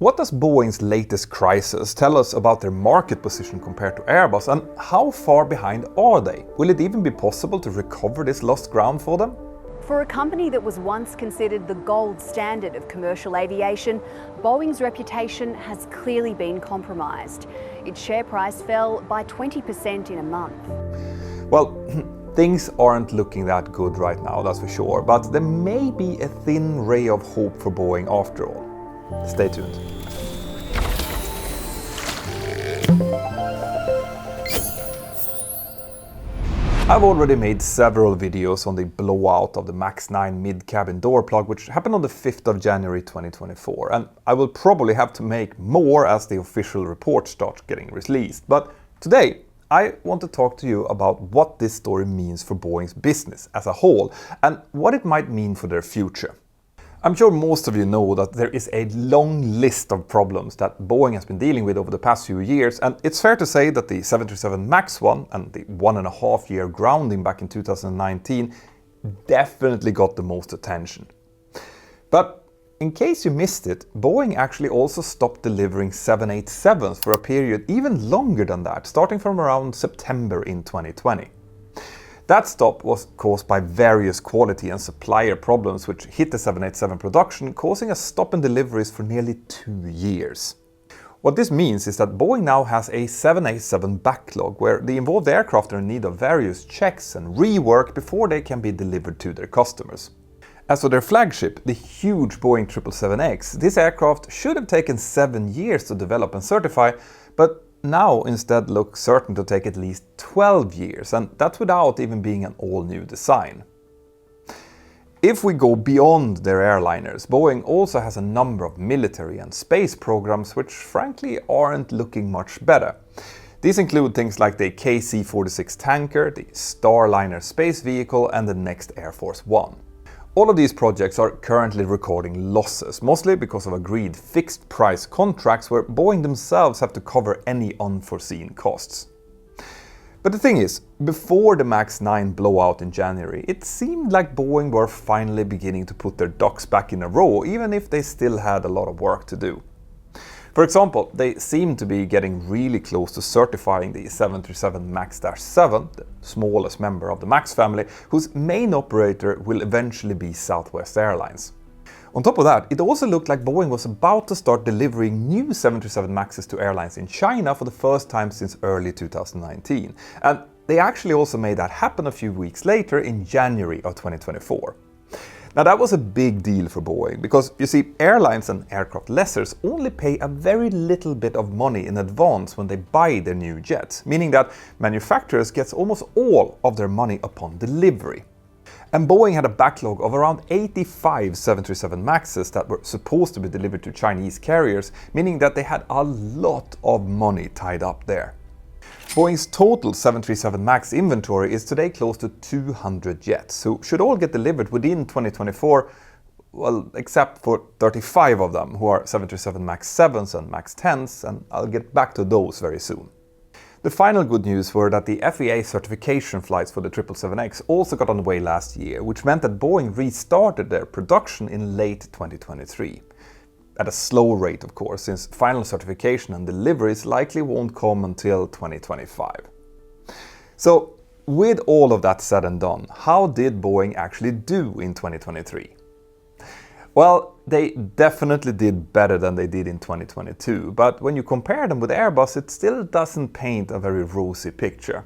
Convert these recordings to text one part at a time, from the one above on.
What does Boeing's latest crisis tell us about their market position compared to Airbus, and how far behind are they? Will it even be possible to recover this lost ground for them? For a company that was once considered the gold standard of commercial aviation, Boeing's reputation has clearly been compromised. Its share price fell by 20% in a month. Well, things aren't looking that good right now, that's for sure, but there may be a thin ray of hope for Boeing after all. Stay tuned. I've already made several videos on the blowout of the MAX 9 mid-cabin door plug, which happened on the 5th of January 2024, and I will probably have to make more as the official report starts getting released. But today I want to talk to you about what this story means for Boeing's business as a whole and what it might mean for their future. I'm sure most of you know that there is a long list of problems that Boeing has been dealing with over the past few years, and it's fair to say that the 737 MAX 1 and the 1.5-year grounding back in 2019 definitely got the most attention. But in case you missed it, Boeing actually also stopped delivering 787s for a period even longer than that, starting from around September in 2020. That stop was caused by various quality and supplier problems which hit the 787 production, causing a stop in deliveries for nearly 2 years. What this means is that Boeing now has a 787 backlog where the involved aircraft are in need of various checks and rework before they can be delivered to their customers. As for their flagship, the huge Boeing 777X, this aircraft should have taken 7 years to develop and certify, but now instead looks certain to take at least 12 years, and that's without even being an all-new design. If we go beyond their airliners, Boeing also has a number of military and space programs which frankly aren't looking much better. These include things like the KC-46 tanker, the Starliner space vehicle and the next Air Force One. All of these projects are currently recording losses, mostly because of agreed fixed-price contracts where Boeing themselves have to cover any unforeseen costs. But the thing is, before the MAX 9 blowout in January, it seemed like Boeing were finally beginning to put their ducks back in a row, even if they still had a lot of work to do. For example, they seem to be getting really close to certifying the 737 MAX-7, the smallest member of the MAX family, whose main operator will eventually be Southwest Airlines. On top of that, it also looked like Boeing was about to start delivering new 737 MAXs to airlines in China for the first time since early 2019. And they actually also made that happen a few weeks later in January of 2024. Now that was a big deal for Boeing because, you see, airlines and aircraft lessors only pay a very little bit of money in advance when they buy their new jets, meaning that manufacturers get almost all of their money upon delivery. And Boeing had a backlog of around 85 737 MAXs that were supposed to be delivered to Chinese carriers, meaning that they had a lot of money tied up there. Boeing's total 737 MAX inventory is today close to 200 jets, who should all get delivered within 2024, well, except for 35 of them, who are 737 MAX 7s and MAX 10s, and I'll get back to those very soon. The final good news were that the FAA certification flights for the 777X also got underway last year, which meant that Boeing restarted their production in late 2023. At a slow rate, of course, since final certification and deliveries likely won't come until 2025. So, with all of that said and done, how did Boeing actually do in 2023? Well, they definitely did better than they did in 2022, but when you compare them with Airbus, it still doesn't paint a very rosy picture.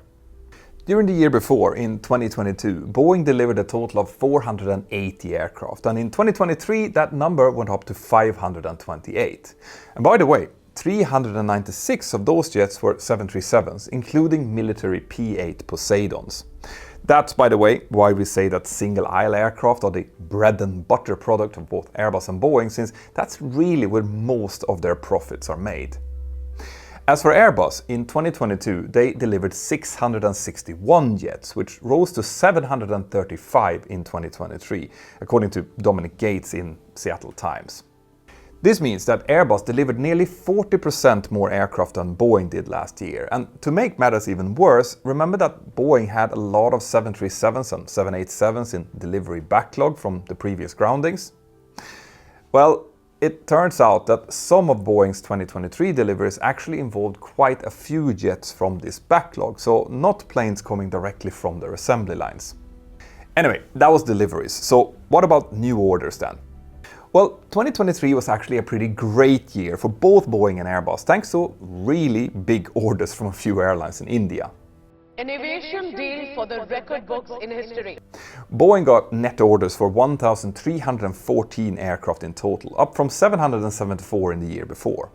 During the year before, in 2022, Boeing delivered a total of 480 aircraft, and in 2023 that number went up to 528. And by the way, 396 of those jets were 737s, including military P-8 Poseidons. That's, by the way, why we say that single-aisle aircraft are the bread and butter product of both Airbus and Boeing, since that's really where most of their profits are made. As for Airbus, in 2022 they delivered 661 jets, which rose to 735 in 2023, according to Dominic Gates in Seattle Times. This means that Airbus delivered nearly 40% more aircraft than Boeing did last year. And to make matters even worse, remember that Boeing had a lot of 737s and 787s in delivery backlog from the previous groundings? Well, it turns out that some of Boeing's 2023 deliveries actually involved quite a few jets from this backlog, so not planes coming directly from their assembly lines. Anyway, that was deliveries. So what about new orders then? Well, 2023 was actually a pretty great year for both Boeing and Airbus, thanks to really big orders from a few airlines in India. An aviation deal for the record books in history. Boeing got net orders for 1,314 aircraft in total, up from 774 in the year before.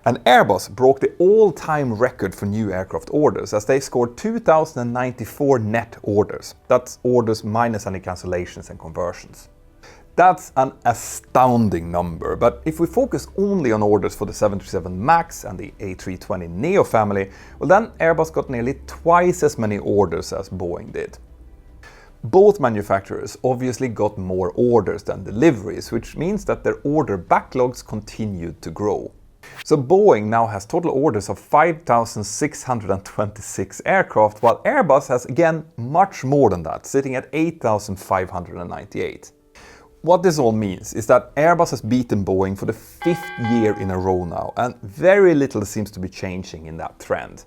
And Airbus broke the all-time record for new aircraft orders as they scored 2,094 net orders. That's orders minus any cancellations and conversions. That's an astounding number, but if we focus only on orders for the 737 MAX and the A320neo family, well then Airbus got nearly twice as many orders as Boeing did. Both manufacturers obviously got more orders than deliveries, which means that their order backlogs continued to grow. So Boeing now has total orders of 5,626 aircraft, while Airbus has again much more than that, sitting at 8,598. What this all means is that Airbus has beaten Boeing for the 5th year in a row now, and very little seems to be changing in that trend.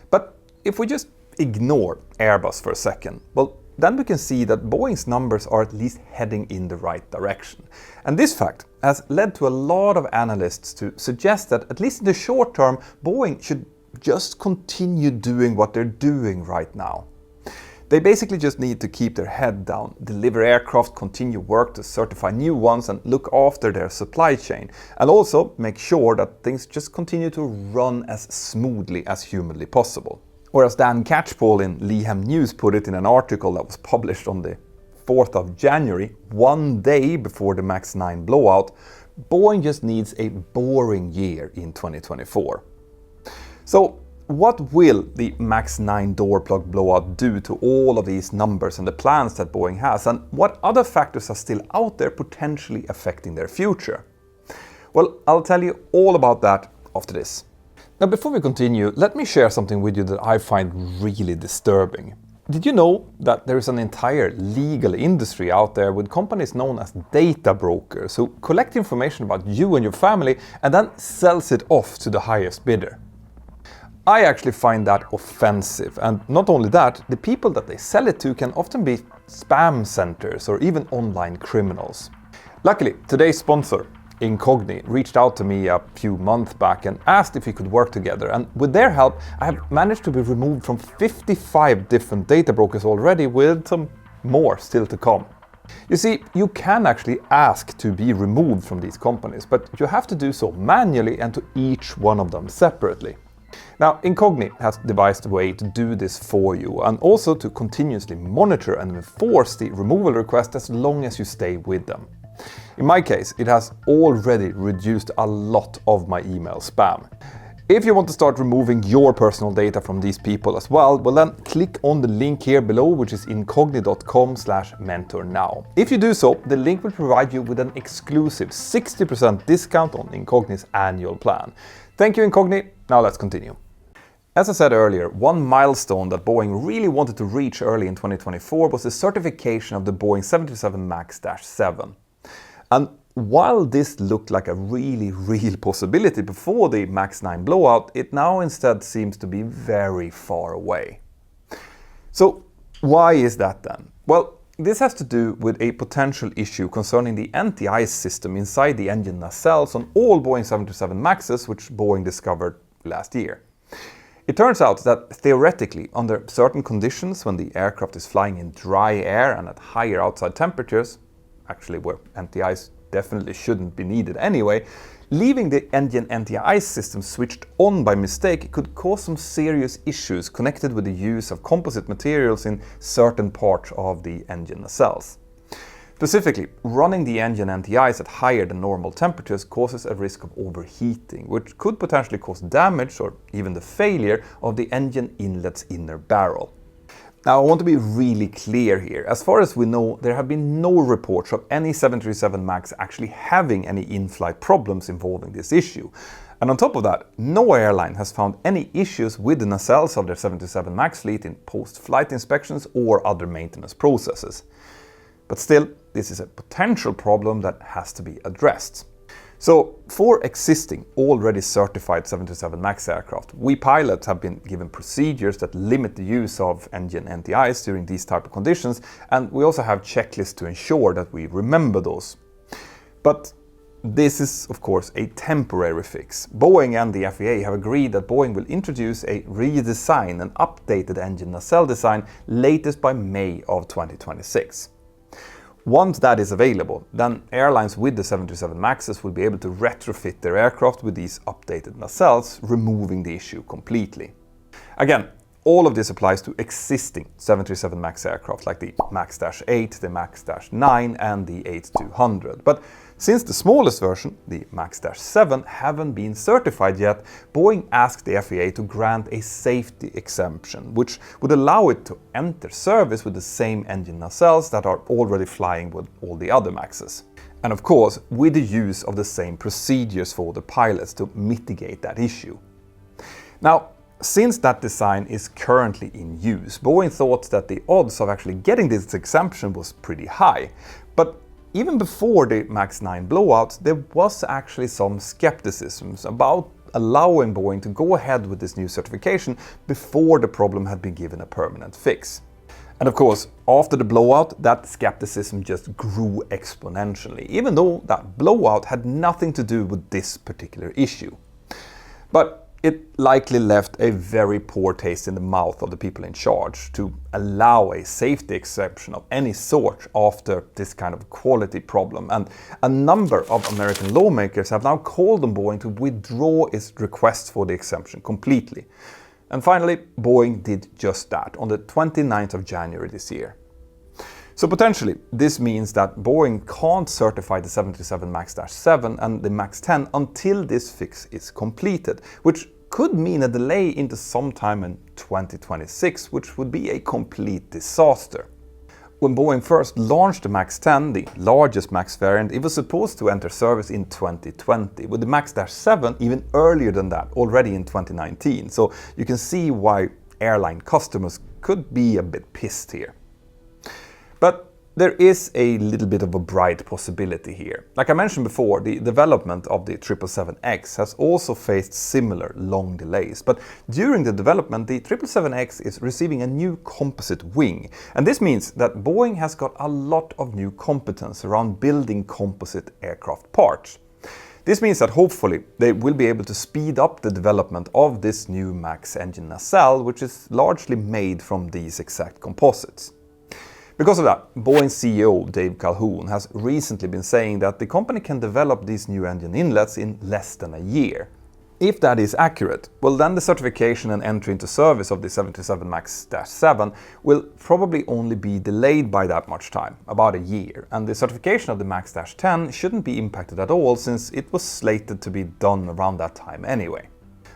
But if we just ignore Airbus for a second, well, then we can see that Boeing's numbers are at least heading in the right direction. And this fact has led to a lot of analysts to suggest that, at least in the short term, Boeing should just continue doing what they're doing right now. They basically just need to keep their head down, deliver aircraft, continue work to certify new ones and look after their supply chain. And also make sure that things just continue to run as smoothly as humanly possible. Or as Dan Catchpole in Leeham News put it in an article that was published on the 4th of January, one day before the MAX 9 blowout, Boeing just needs a boring year in 2024. So, what will the MAX 9 door plug blowout do to all of these numbers and the plans that Boeing has, and what other factors are still out there potentially affecting their future? Well, I'll tell you all about that after this. Now, before we continue, let me share something with you that I find really disturbing. Did you know that there is an entire legal industry out there with companies known as data brokers who collect information about you and your family and then sells it off to the highest bidder? I actually find that offensive, and not only that, the people that they sell it to can often be spam centers or even online criminals. Luckily, today's sponsor, Incogni, reached out to me a few months back and asked if we could work together, and with their help I have managed to be removed from 55 different data brokers already, with some more still to come. You see, you can actually ask to be removed from these companies, but you have to do so manually and to each one of them separately. Now, Incogni has devised a way to do this for you, and also to continuously monitor and enforce the removal request as long as you stay with them. In my case, it has already reduced a lot of my email spam. If you want to start removing your personal data from these people as well, then click on the link here below, which is incogni.com/mentor now. If you do so, the link will provide you with an exclusive 60% discount on Incogni's annual plan. Thank you, Incogni. Now let's continue. As I said earlier, one milestone that Boeing really wanted to reach early in 2024 was the certification of the Boeing 737 MAX-7. And while this looked like a really real possibility before the MAX 9 blowout, it now instead seems to be very far away. So why is that then? Well, this has to do with a potential issue concerning the anti-ice system inside the engine nacelles on all Boeing 737 MAXes, which Boeing discovered last year. It turns out that theoretically, under certain conditions, when the aircraft is flying in dry air and at higher outside temperatures, actually where anti-ice definitely shouldn't be needed anyway, leaving the engine anti-ice system switched on by mistake could cause some serious issues connected with the use of composite materials in certain parts of the engine nacelles. Specifically, running the engine anti-ice at higher than normal temperatures causes a risk of overheating, which could potentially cause damage or even the failure of the engine inlet's inner barrel. Now, I want to be really clear here. As far as we know, there have been no reports of any 737 MAX actually having any in-flight problems involving this issue. And on top of that, no airline has found any issues with the nacelles of their 737 MAX fleet in post-flight inspections or other maintenance processes. But still, this is a potential problem that has to be addressed. So for existing, already certified 737 MAX aircraft, we pilots have been given procedures that limit the use of engine NTIs during these type of conditions, and we also have checklists to ensure that we remember those. But this is, of course, a temporary fix. Boeing and the FAA have agreed that Boeing will introduce a redesign and updated engine nacelle design latest by May of 2026. Once that is available, then airlines with the 737 MAXs will be able to retrofit their aircraft with these updated nacelles, removing the issue completely. Again, all of this applies to existing 737 MAX aircraft like the MAX-8, the MAX-9 and the 8200. But since the smallest version, the MAX-7, haven't been certified yet, Boeing asked the FAA to grant a safety exemption, which would allow it to enter service with the same engine nacelles that are already flying with all the other MAXs. And of course, with the use of the same procedures for the pilots to mitigate that issue. Now, since that design is currently in use, Boeing thought that the odds of actually getting this exemption was pretty high. But even before the MAX-9 blowout, there was actually some skepticism about allowing Boeing to go ahead with this new certification before the problem had been given a permanent fix. And of course, after the blowout, that skepticism just grew exponentially, even though that blowout had nothing to do with this particular issue. But it likely left a very poor taste in the mouth of the people in charge to allow a safety exception of any sort after this kind of quality problem. And a number of American lawmakers have now called on Boeing to withdraw its request for the exemption completely. And finally, Boeing did just that on the 29th of January this year. So potentially, this means that Boeing can't certify the 737 MAX-7 and the MAX-10 until this fix is completed, which could mean a delay into sometime in 2026, which would be a complete disaster. When Boeing first launched the MAX-10, the largest MAX variant, it was supposed to enter service in 2020, with the MAX-7 even earlier than that, already in 2019. So you can see why airline customers could be a bit pissed here. But there is a little bit of a bright possibility here. Like I mentioned before, the development of the 777X has also faced similar long delays. But during the development, the 777X is receiving a new composite wing. And this means that Boeing has got a lot of new competence around building composite aircraft parts. This means that hopefully they will be able to speed up the development of this new MAX engine nacelle, which is largely made from these exact composites. Because of that, Boeing's CEO Dave Calhoun has recently been saying that the company can develop these new engine inlets in less than a year. If that is accurate, well then the certification and entry into service of the 737 MAX-7 will probably only be delayed by that much time, about a year, and the certification of the MAX-10 shouldn't be impacted at all since it was slated to be done around that time anyway.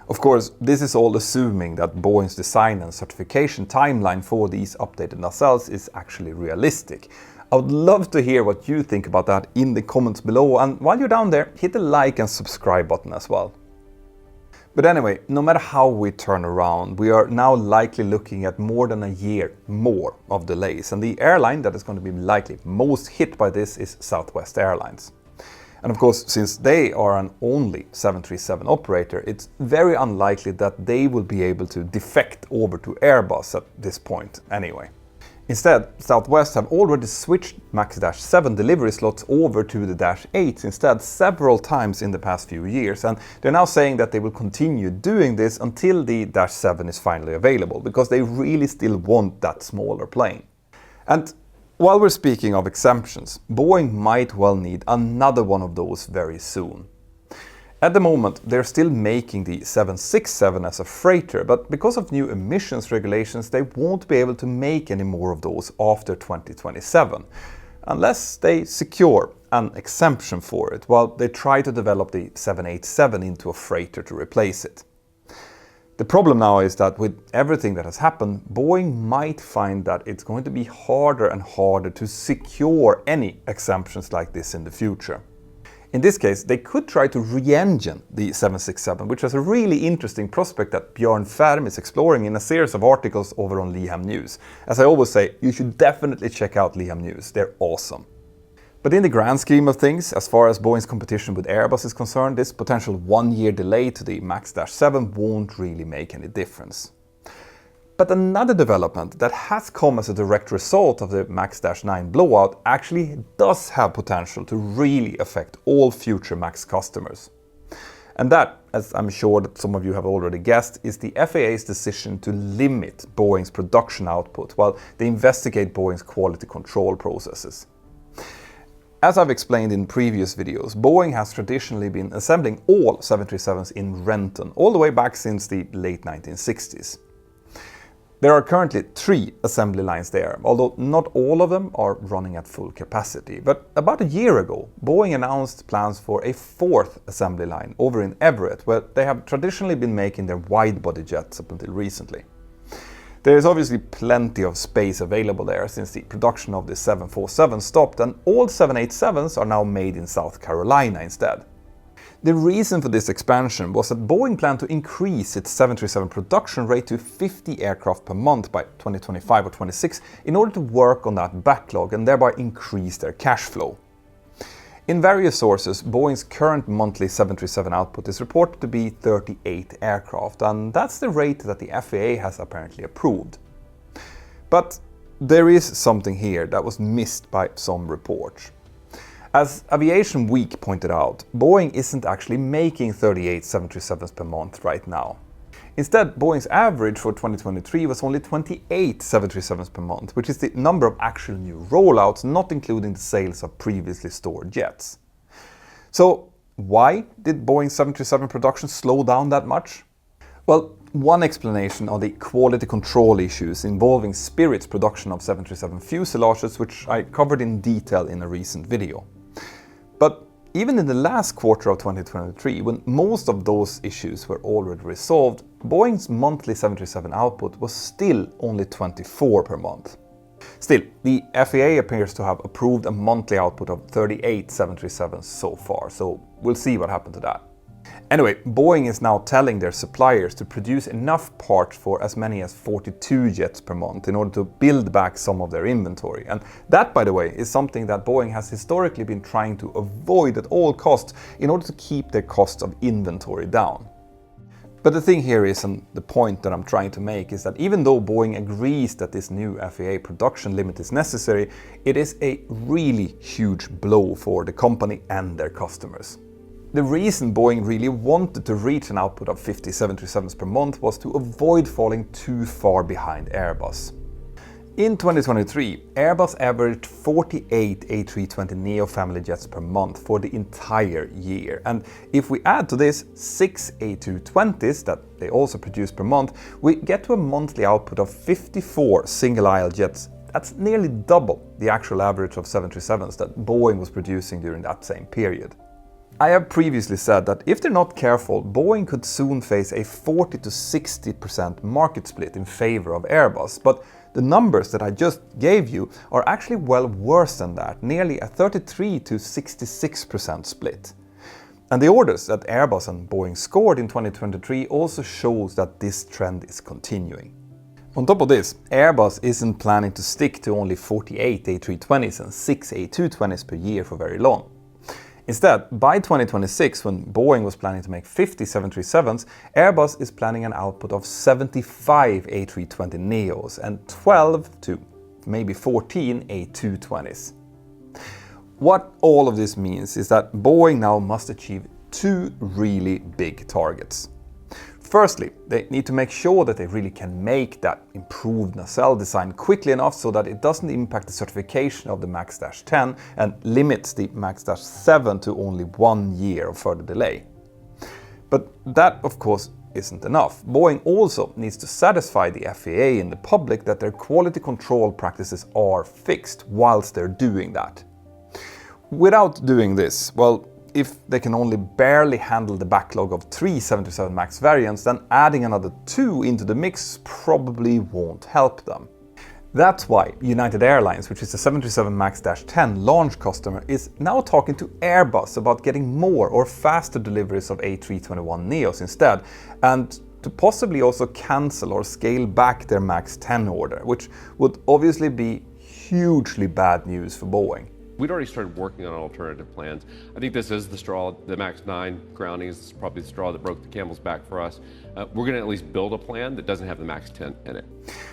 Of course, this is all assuming that Boeing's design and certification timeline for these updated nacelles is actually realistic. I would love to hear what you think about that in the comments below, and while you're down there, hit the like and subscribe button as well. But anyway, no matter how we turn around, we are now likely looking at more than a year more of delays, and the airline that is going to be likely most hit by this is Southwest Airlines. And of course, since they are an only 737 operator, it's very unlikely that they will be able to defect over to Airbus at this point anyway. Instead, Southwest have already switched MAX-7 delivery slots over to the -8s instead several times in the past few years, and they're now saying that they will continue doing this until the -7 is finally available, because they really still want that smaller plane. And while we're speaking of exemptions, Boeing might well need another one of those very soon. At the moment, they're still making the 767 as a freighter, but because of new emissions regulations, they won't be able to make any more of those after 2027, unless they secure an exemption for it, while they try to develop the 787 into a freighter to replace it. The problem now is that with everything that has happened, Boeing might find that it's going to be harder and harder to secure any exemptions like this in the future. In this case, they could try to re-engine the 767, which is a really interesting prospect that Björn Färm is exploring in a series of articles over on Liham News. As I always say, you should definitely check out Liham News, they're awesome. But in the grand scheme of things, as far as Boeing's competition with Airbus is concerned, this potential one-year delay to the MAX-7 won't really make any difference. But another development that has come as a direct result of the MAX-9 blowout actually does have potential to really affect all future MAX customers. And that, as I'm sure that some of you have already guessed, is the FAA's decision to limit Boeing's production output while they investigate Boeing's quality control processes. As I've explained in previous videos, Boeing has traditionally been assembling all 737s in Renton, all the way back since the late 1960s. There are currently 3 assembly lines there, although not all of them are running at full capacity. But about a year ago, Boeing announced plans for a 4th assembly line over in Everett, where they have traditionally been making their wide-body jets up until recently. There is obviously plenty of space available there since the production of the 747 stopped, and all 787s are now made in South Carolina instead. The reason for this expansion was that Boeing planned to increase its 737 production rate to 50 aircraft per month by 2025 or 26 in order to work on that backlog and thereby increase their cash flow. In various sources, Boeing's current monthly 737 output is reported to be 38 aircraft, and that's the rate that the FAA has apparently approved. But there is something here that was missed by some reports. As Aviation Week pointed out, Boeing isn't actually making 38 737s per month right now. Instead, Boeing's average for 2023 was only 28 737s per month, which is the number of actual new rollouts, not including the sales of previously stored jets. So, why did Boeing's 737 production slow down that much? Well, one explanation are the quality control issues involving Spirit's production of 737 fuselages, which I covered in detail in a recent video. But even in the last quarter of 2023, when most of those issues were already resolved, Boeing's monthly 737 output was still only 24 per month. Still, the FAA appears to have approved a monthly output of 38 737s so far, so we'll see what happened to that. Anyway, Boeing is now telling their suppliers to produce enough parts for as many as 42 jets per month in order to build back some of their inventory. And that, by the way, is something that Boeing has historically been trying to avoid at all costs in order to keep their cost of inventory down. But the thing here is, and the point that I'm trying to make, is that even though Boeing agrees that this new FAA production limit is necessary, it is a really huge blow for the company and their customers. The reason Boeing really wanted to reach an output of 50 737s per month was to avoid falling too far behind Airbus. In 2023, Airbus averaged 48 A320neo family jets per month for the entire year. And if we add to this 6 A220s that they also produce per month, we get to a monthly output of 54 single-aisle jets. That's nearly double the actual average of 737s that Boeing was producing during that same period. I have previously said that if they're not careful, Boeing could soon face a 40 to 60% market split in favor of Airbus, but the numbers that I just gave you are actually well worse than that, nearly a 33 to 66% split. And the orders that Airbus and Boeing scored in 2023 also shows that this trend is continuing. On top of this, Airbus isn't planning to stick to only 48 A320s and 6 A220s per year for very long. Instead, by 2026, when Boeing was planning to make 50 737s, Airbus is planning an output of 75 A320neos and 12 to maybe 14 A220s. What all of this means is that Boeing now must achieve 2 really big targets. Firstly, they need to make sure that they really can make that improved nacelle design quickly enough so that it doesn't impact the certification of the MAX-10 and limits the MAX-7 to only 1 year of further delay. But that, of course, isn't enough. Boeing also needs to satisfy the FAA and the public that their quality control practices are fixed whilst they're doing that. Without doing this, well, if they can only barely handle the backlog of 3 737 MAX variants, then adding another 2 into the mix probably won't help them. That's why United Airlines, which is the 737 MAX-10 launch customer, is now talking to Airbus about getting more or faster deliveries of A321neos instead, and to possibly also cancel or scale back their MAX-10 order, which would obviously be hugely bad news for Boeing. We'd already started working on alternative plans. I think this is the straw, the MAX 9 groundings. This is probably the straw that broke the camel's back for us. We're going to at least build a plan that doesn't have the MAX 10 in it.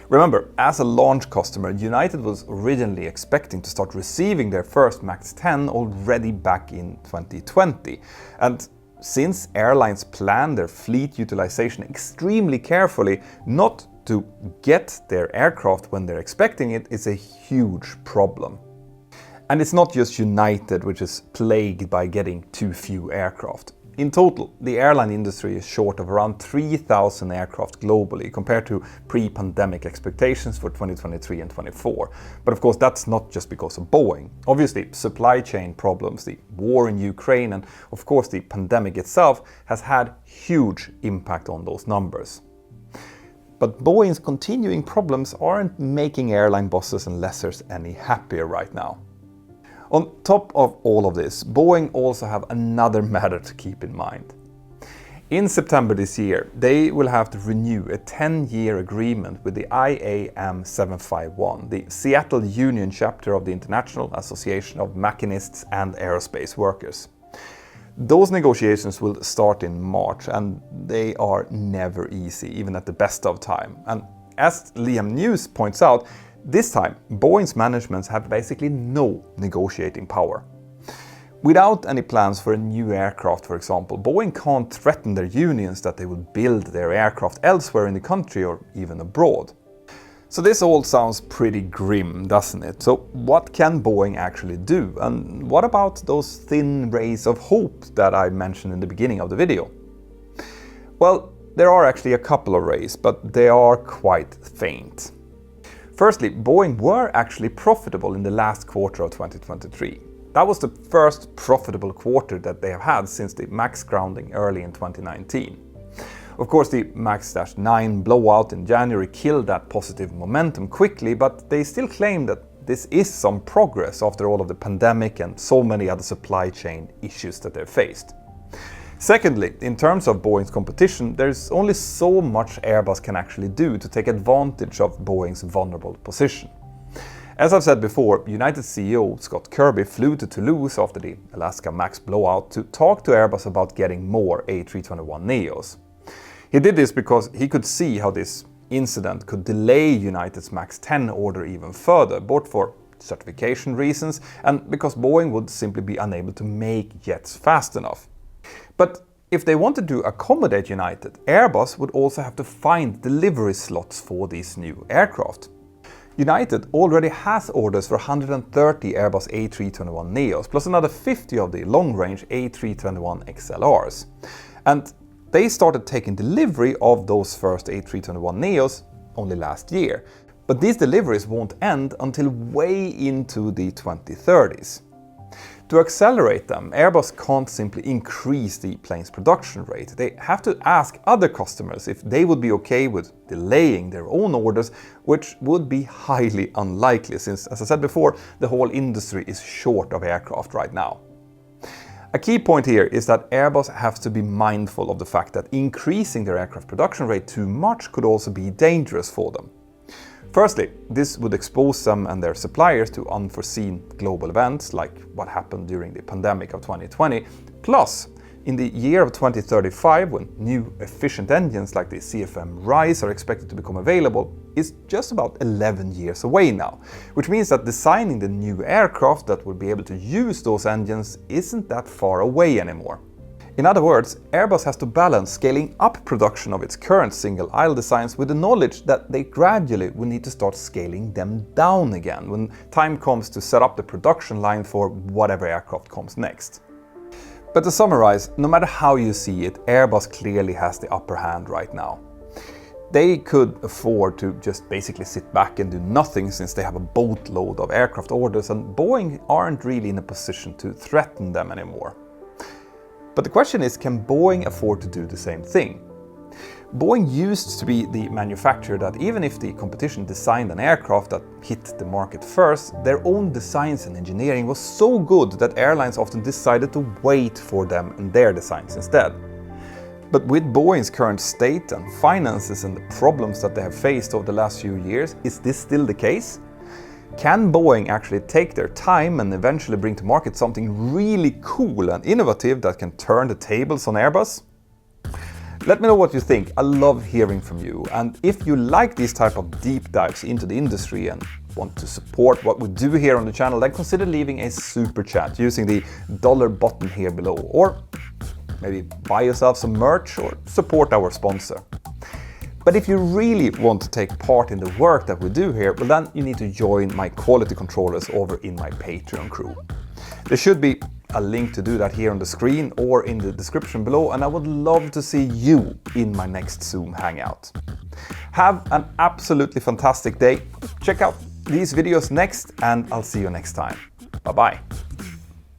Remember, as a launch customer, United was originally expecting to start receiving their first MAX 10 already back in 2020. And since airlines plan their fleet utilization extremely carefully, not to get their aircraft when they're expecting it is a huge problem. And it's not just United which is plagued by getting too few aircraft. In total, the airline industry is short of around 3,000 aircraft globally compared to pre-pandemic expectations for 2023 and 2024. But of course, that's not just because of Boeing. Obviously, supply chain problems, the war in Ukraine, and of course the pandemic itself has had huge impact on those numbers. But Boeing's continuing problems aren't making airline bosses and lessors any happier right now. On top of all of this, Boeing also have another matter to keep in mind. In September this year, they will have to renew a 10-year agreement with the IAM 751, the Seattle Union chapter of the International Association of Machinists and Aerospace Workers. Those negotiations will start in March, and they are never easy, even at the best of time. And as Liam News points out, this time, Boeing's management have basically no negotiating power. Without any plans for a new aircraft, for example, Boeing can't threaten their unions that they will build their aircraft elsewhere in the country or even abroad. So this all sounds pretty grim, doesn't it? So what can Boeing actually do? And what about those thin rays of hope that I mentioned in the beginning of the video? Well, there are actually a couple of rays, but they are quite faint. Firstly, Boeing were actually profitable in the last quarter of 2023. That was the first profitable quarter that they have had since the MAX grounding early in 2019. Of course, the MAX-9 blowout in January killed that positive momentum quickly, but they still claim that this is some progress after all of the pandemic and so many other supply chain issues that they've faced. Secondly, in terms of Boeing's competition, there's only so much Airbus can actually do to take advantage of Boeing's vulnerable position. As I've said before, United CEO Scott Kirby flew to Toulouse after the Alaska MAX blowout to talk to Airbus about getting more A321neos. He did this because he could see how this incident could delay United's MAX 10 order even further, both for certification reasons and because Boeing would simply be unable to make jets fast enough. But if they wanted to accommodate United, Airbus would also have to find delivery slots for these new aircraft. United already has orders for 130 Airbus A321neos, plus another 50 of the long-range A321XLRs. And they started taking delivery of those first A321neos only last year. But these deliveries won't end until way into the 2030s. To accelerate them, Airbus can't simply increase the plane's production rate. They have to ask other customers if they would be okay with delaying their own orders, which would be highly unlikely since, as I said before, the whole industry is short of aircraft right now. A key point here is that Airbus has to be mindful of the fact that increasing their aircraft production rate too much could also be dangerous for them. Firstly, this would expose them and their suppliers to unforeseen global events like what happened during the pandemic of 2020. Plus, in the year of 2035, when new efficient engines like the CFM RISE are expected to become available, is just about 11 years away now, which means that designing the new aircraft that will be able to use those engines isn't that far away anymore. In other words, Airbus has to balance scaling up production of its current single-aisle designs with the knowledge that they gradually will need to start scaling them down again when time comes to set up the production line for whatever aircraft comes next. But to summarize, no matter how you see it, Airbus clearly has the upper hand right now. They could afford to just basically sit back and do nothing since they have a boatload of aircraft orders and Boeing aren't really in a position to threaten them anymore. But the question is, can Boeing afford to do the same thing? Boeing used to be the manufacturer that even if the competition designed an aircraft that hit the market first, their own designs and engineering was so good that airlines often decided to wait for them and their designs instead. But with Boeing's current state and finances and the problems that they have faced over the last few years, is this still the case? Can Boeing actually take their time and eventually bring to market something really cool and innovative that can turn the tables on Airbus? Let me know what you think. I love hearing from you. And if you like these type of deep dives into the industry and want to support what we do here on the channel, then consider leaving a super chat using the dollar button here below. Or maybe buy yourself some merch or support our sponsor. But if you really want to take part in the work that we do here, well then you need to join my quality controllers over in my Patreon crew. There should be a link to do that here on the screen or in the description below, and I would love to see you in my next Zoom Hangout. Have an absolutely fantastic day. Check out these videos next, and I'll see you next time. Bye bye.